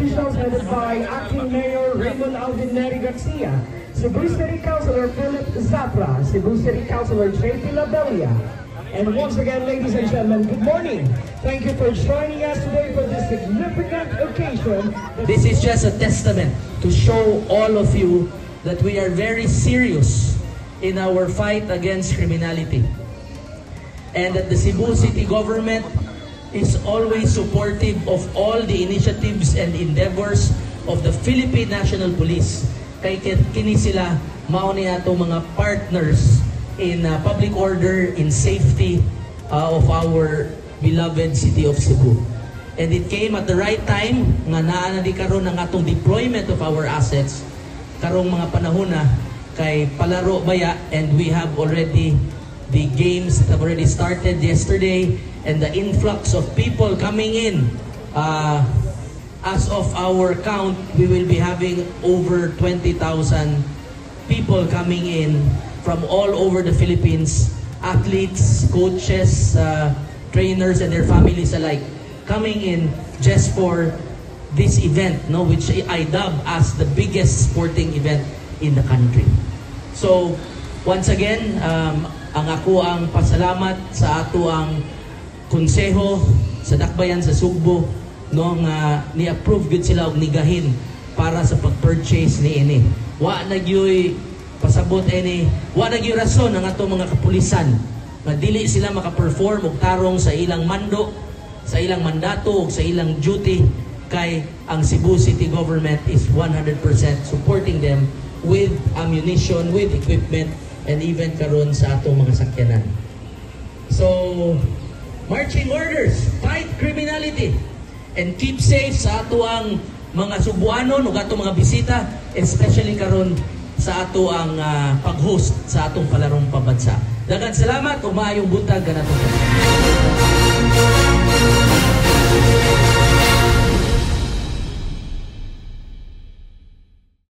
officials headed by Acting Mayor Raymond Alvin Neri Garcia, Cebu City Councilor Philip Zapra, Cebu City Councilor J.P. Labelia. And once again, ladies and gentlemen, good morning. Thank you for joining us today for this significant occasion. This is just a testament to show all of you that we are very serious in our fight against criminality. And that the Cebu City government is always supportive of all the initiatives and endeavors of the Philippine National Police. Kay kini sila mao ni ato mga partners in public order, in safety of our beloved city of Cebu. And it came at the right time nga naa na di karon ang atong deployment of our assets karong mga panahon na kay palaro baya, and we have already the games that have already started yesterday, and the influx of people coming in. As of our count, we will be having over 20,000 people coming in from all over the Philippines, athletes, coaches, trainers, and their families alike, coming in just for this event, no, which I dub as the biggest sporting event in the country. So, once again, ang ako ang pasalamat sa ato ang konseho sa dakbayan sa Sugbo, no, nga ni-approve gud sila og nigahin para sa pag-purchase ni ini. Wa nagyoy pasabot ini, wa nagyoy rason ang ato mga kapulisan nga dili sila maka-perform og tarong sa ilang mando, sa ilang mandato ug sa ilang duty, kay ang Cebu City government is 100% supporting them with ammunition, with equipment, and even karon sa atong mga sakyanan. So, marching orders, fight criminality, and keep safe sa ato ang mga Subuanon ug ato mga bisita, especially karon sa ato ang pag-host sa atong palarong pabansa. Daghang salamat ug maayong buntag kanatong.